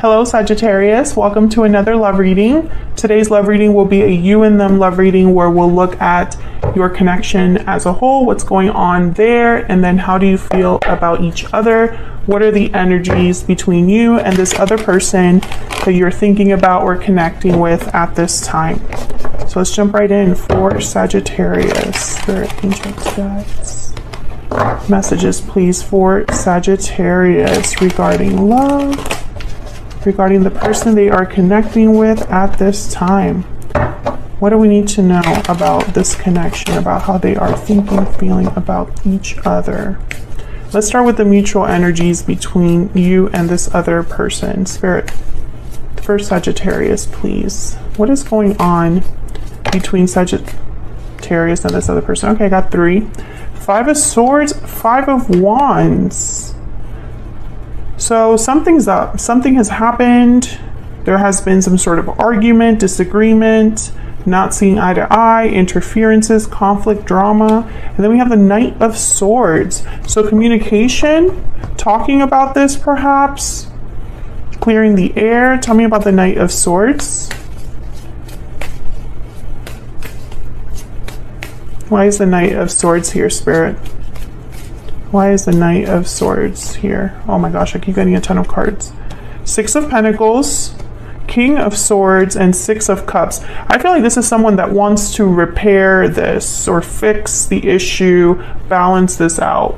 Hello Sagittarius, welcome to another love reading. Today's love reading will be a you and them love reading where we'll look at your connection as a whole, what's going on there, and then how do you feel about each other? What are the energies between you and this other person that you're thinking about or connecting with at this time? So let's jump right in for Sagittarius. Spirit, angels, guides. Messages please for Sagittarius regarding love, regarding the person they are connecting with at this time. What do we need to know about this connection, about how they are thinking, feeling about each other? Let's start with the mutual energies between you and this other person. Spirit, for Sagittarius, please. What is going on between Sagittarius and this other person? Okay, I got 3. 5 of Swords, 5 of Wands. So something's up. Something has happened. There has been some sort of argument, disagreement, not seeing eye to eye, interferences, conflict, drama. And then we have the Knight of Swords. So communication, talking about this perhaps, clearing the air. Tell me about the Knight of Swords. Why is the Knight of Swords here, Spirit? Why is the Knight of Swords here? Oh my gosh, I keep getting a ton of cards. 6 of Pentacles, King of Swords, and 6 of Cups. I feel like this is someone that wants to repair this or fix the issue, balance this out.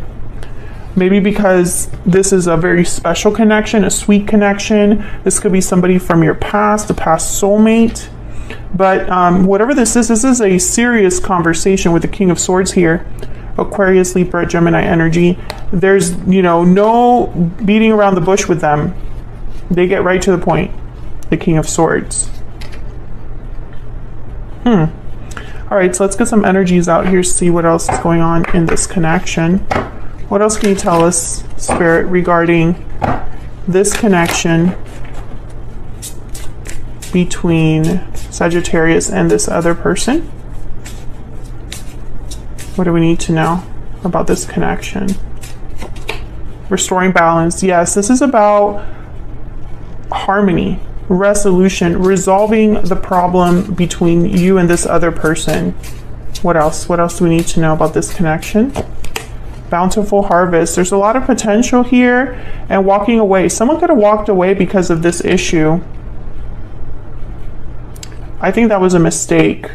Maybe because this is a very special connection, a sweet connection. This could be somebody from your past, a past soulmate. But whatever this is a serious conversation with the King of Swords here. Aquarius, Libra, Gemini energy. There's, no beating around the bush with them. They get right to the point. The King of Swords. All right, so let's get some energies out here, see what else is going on in this connection. What else can you tell us, Spirit, regarding this connection between Sagittarius and this other person? What do we need to know about this connection? Restoring balance. Yes, this is about harmony, resolution, resolving the problem between you and this other person. What else? What else do we need to know about this connection? Bountiful harvest. There's a lot of potential here, and walking away. Someone could have walked away because of this issue. I think that was a mistake,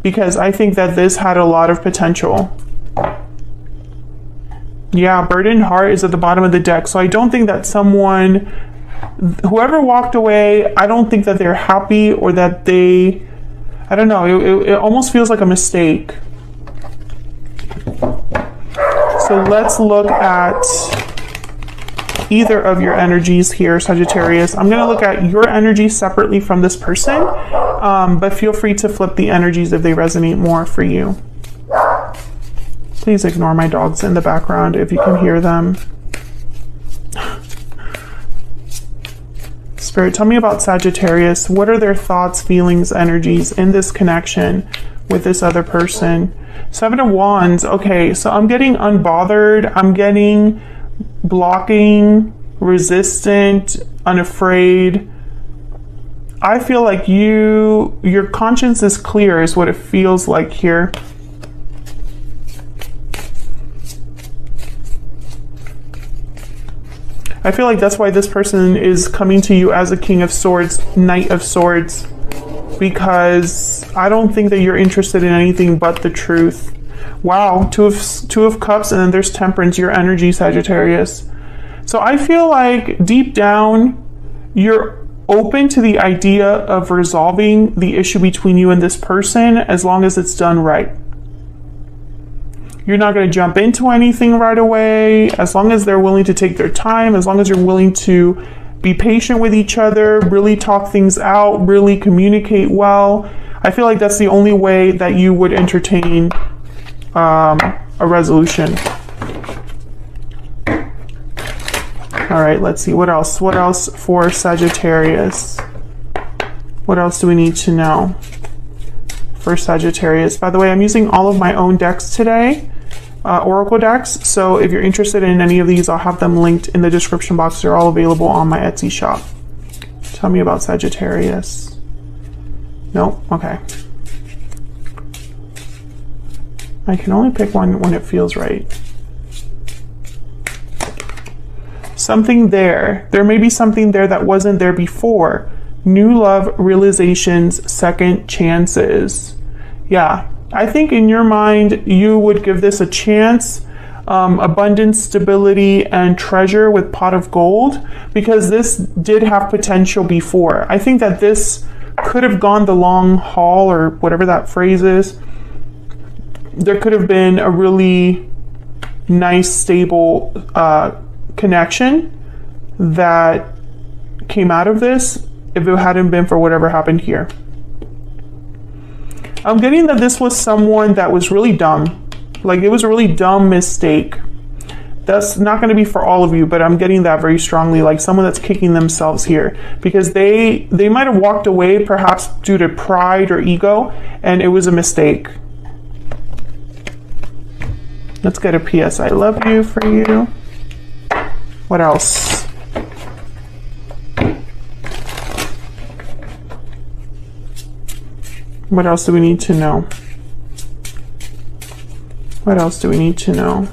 because I think that this had a lot of potential. Yeah, burdened heart is at the bottom of the deck. So I don't think that whoever walked away, I don't think that they're happy or that they, I don't know, it almost feels like a mistake. So let's look at either of your energies here, Sagittarius. I'm going to look at your energy separately from this person, but feel free to flip the energies if they resonate more for you. Please ignore my dogs in the background if you can hear them. Spirit, tell me about Sagittarius. What are their thoughts, feelings, energies in this connection with this other person? 7 of Wands. Okay, so I'm getting unbothered. I'm getting blocking, resistant, unafraid. I feel like your conscience is clear is what it feels like here. I feel like that's why this person is coming to you as a King of Swords, Knight of Swords, because I don't think that you're interested in anything but the truth. Wow, two of Cups, and then there's Temperance, your energy, Sagittarius. So I feel like deep down, you're open to the idea of resolving the issue between you and this person as long as it's done right. You're not going to jump into anything right away, as long as they're willing to take their time, as long as you're willing to be patient with each other, really talk things out, really communicate well. I feel like that's the only way that you would entertain a resolution. All right, let's see. What else? What else for Sagittarius? What else do we need to know for Sagittarius? By the way, I'm using all of my own decks today. oracle decks. So if you're interested in any of these, I'll have them linked in the description box. They're all available on my Etsy shop. Tell me about Sagittarius. Nope. Okay. I can only pick one when it feels right. Something there. There may be something there that wasn't there before. New love, realizations, second chances. Yeah, I think in your mind, you would give this a chance. Abundance, stability, and treasure with pot of gold, because this did have potential before. I think that this could have gone the long haul, or whatever that phrase is. There could have been a really nice, stable connection that came out of this if it hadn't been for whatever happened here. I'm getting that this was someone that was really dumb. Like, it was a really dumb mistake. That's not going to be for all of you, but I'm getting that very strongly, like someone that's kicking themselves here, because they might have walked away perhaps due to pride or ego, and it was a mistake. Let's get a PS I love you for you. What else? What else do we need to know? What else do we need to know?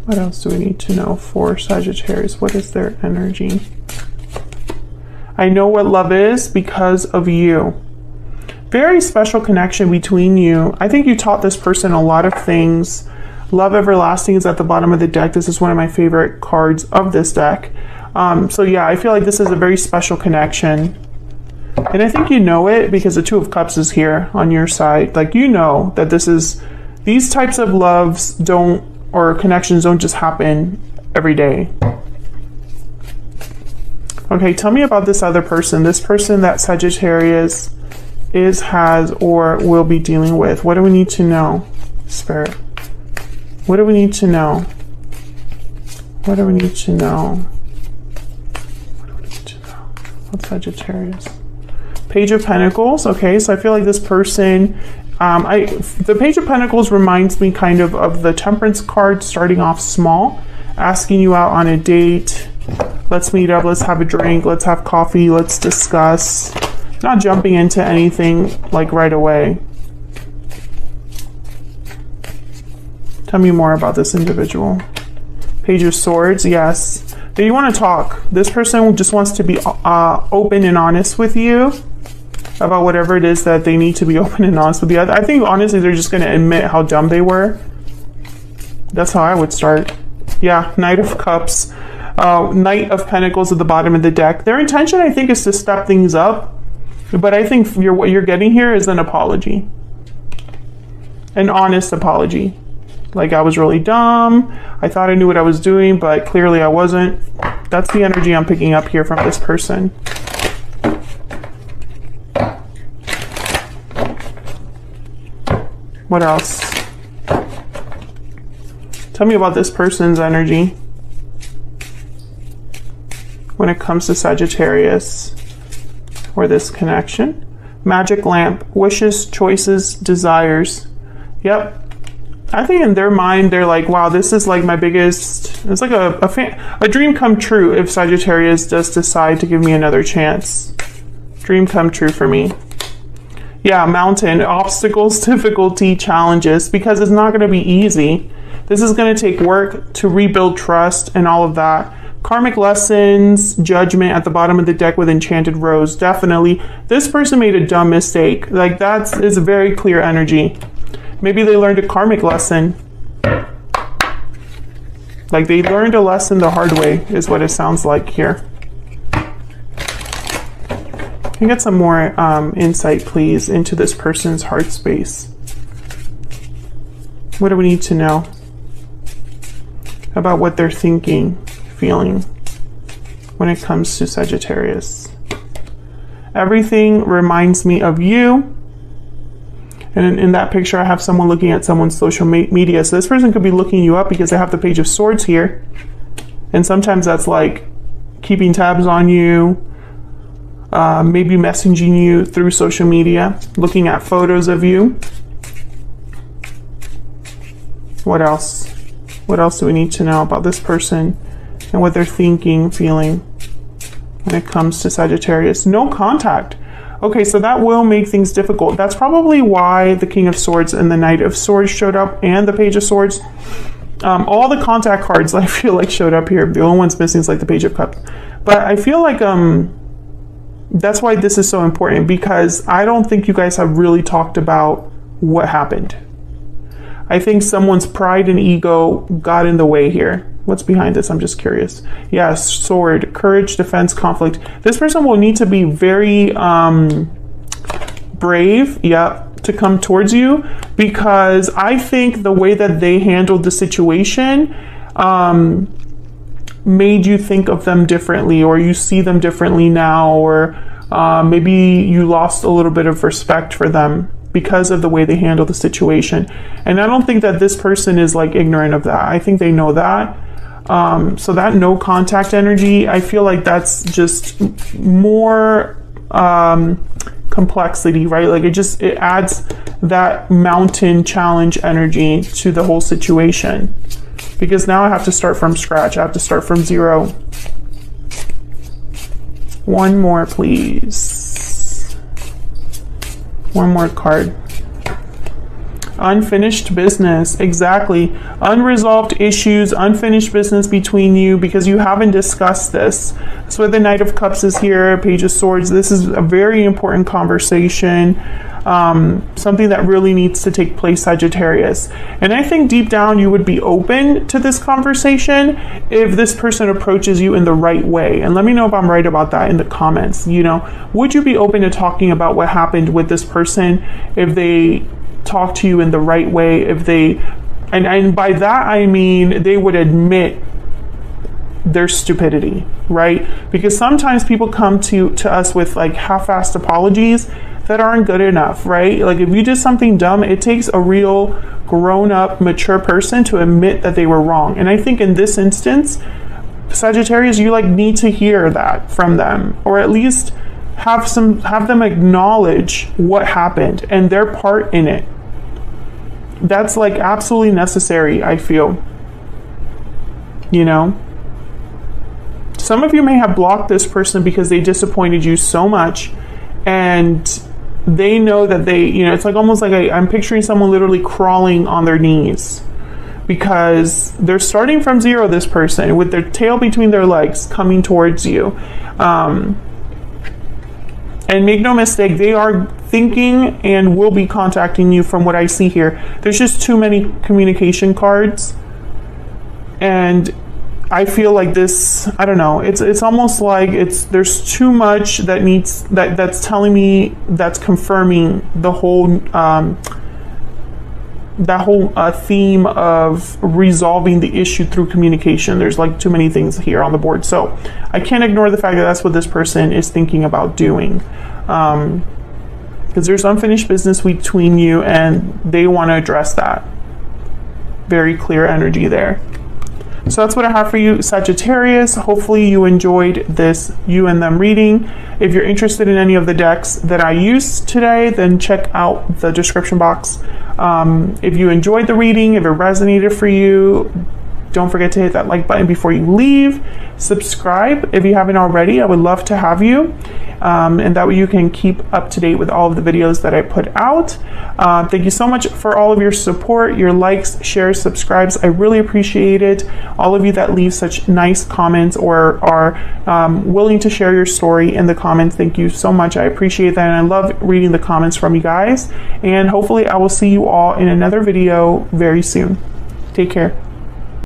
What else do we need to know for Sagittarius? What is their energy? I know what love is because of you. Very special connection between you. I think you taught this person a lot of things. Love Everlasting is at the bottom of the deck. This is one of my favorite cards of this deck. So yeah, I feel like this is a very special connection. And I think you know it because the Two of Cups is here on your side. Like, you know that these types of loves or connections don't just happen every day. Okay, tell me about this other person. This person that Sagittarius has, or will be dealing with. What do we need to know, Spirit? What do we need to know? What do we need to know? What do we need to know? What's Sagittarius? Page of Pentacles. Okay, so I feel like this person, the Page of Pentacles reminds me kind of the Temperance card, starting off small, asking you out on a date. Let's meet up, let's have a drink, let's have coffee, let's discuss. Not jumping into anything like right away. Tell me more about this individual. Page of Swords, yes. Do you want to talk? This person just wants to be open and honest with you about whatever it is that they need to be open and honest with you. I think honestly they're just going to admit how dumb they were. That's how I would start. Yeah, Knight of Cups, Knight of Pentacles at the bottom of the deck. Their intention, I think, is to step things up. But I think what you're getting here is an apology. An honest apology. Like, I was really dumb. I thought I knew what I was doing, but clearly I wasn't. That's the energy I'm picking up here from this person. What else? Tell me about this person's energy when it comes to Sagittarius, or this connection. Magic lamp, wishes, choices, desires. Yep. I think in their mind, they're like, wow, this is like my biggest, it's like a dream come true if Sagittarius does decide to give me another chance. Dream come true for me. Yeah, mountain, obstacles, difficulty, challenges, because it's not going to be easy. This is going to take work to rebuild trust and all of that. Karmic lessons, judgment at the bottom of the deck with Enchanted Rose. Definitely. This person made a dumb mistake. Like, that is a very clear energy. Maybe they learned a karmic lesson. Like, they learned a lesson the hard way, is what it sounds like here. Can you get some more insight, please, into this person's heart space? What do we need to know about what they're thinking, feeling when it comes to Sagittarius? Everything reminds me of you. And in that picture, I have someone looking at someone's social media. So this person could be looking you up because they have the Page of Swords here. And sometimes that's like keeping tabs on you, maybe messaging you through social media, looking at photos of you. What else? What else do we need to know about this person and what they're thinking, feeling when it comes to Sagittarius? No contact. Okay, so that will make things difficult. That's probably why the King of Swords and the Knight of Swords showed up, and the Page of Swords. All the contact cards I feel like showed up here. The only one's missing is like the Page of Cups. But I feel like that's why this is so important, because I don't think you guys have really talked about what happened. I think someone's pride and ego got in the way here. What's behind this? I'm just curious. Yeah, sword, courage, defense, conflict. This person will need to be very brave, yeah, to come towards you, because I think the way that they handled the situation made you think of them differently, or you see them differently now, or maybe you lost a little bit of respect for them because of the way they handle the situation. And I don't think that this person is like ignorant of that. I think they know that. So that no contact energy, I feel like that's just more complexity, right? Like it adds that mountain challenge energy to the whole situation, because now I have to start from scratch. I have to start from zero. One more, please. One more card. Unfinished business. Exactly. Unresolved issues, unfinished business between you because you haven't discussed this. So the Knight of Cups is here, Page of Swords. This is a very important conversation. Something that really needs to take place, Sagittarius. And I think deep down you would be open to this conversation if this person approaches you in the right way. And let me know if I'm right about that in the comments. You know, would you be open to talking about what happened with this person if they talk to you in the right way? If they, and by that I mean they would admit their stupidity, right? Because sometimes people come to us with like half-assed apologies that aren't good enough, right? Like if you did something dumb, it takes a real grown-up, mature person to admit that they were wrong. And I think in this instance, Sagittarius, you like need to hear that from them, or at least have them acknowledge what happened and their part in it. That's like absolutely necessary, I feel. You know? Some of you may have blocked this person because they disappointed you so much, and they know that they, you know, it's like almost like I'm picturing someone literally crawling on their knees because they're starting from zero, this person, with their tail between their legs coming towards you. And make no mistake, they are thinking and will be contacting you from what I see here. There's just too many communication cards. And I feel like this, I don't know, it's almost like there's too much that needs, that's telling me, that's confirming the whole, that whole theme of resolving the issue through communication. There's like too many things here on the board. So I can't ignore the fact that that's what this person is thinking about doing. Because there's unfinished business between you and they want to address that. Very clear energy there. So that's what I have for you, Sagittarius. Hopefully you enjoyed this you and them reading. If you're interested in any of the decks that I used today, then check out the description box. If you enjoyed the reading, if it resonated for you, don't forget to hit that like button before you leave. Subscribe if you haven't already. I would love to have you. And that way you can keep up to date with all of the videos that I put out. Thank you so much for all of your support, your likes, shares, subscribes. I really appreciate it. All of you that leave such nice comments or are willing to share your story in the comments. Thank you so much. I appreciate that. And I love reading the comments from you guys. And hopefully I will see you all in another video very soon. Take care.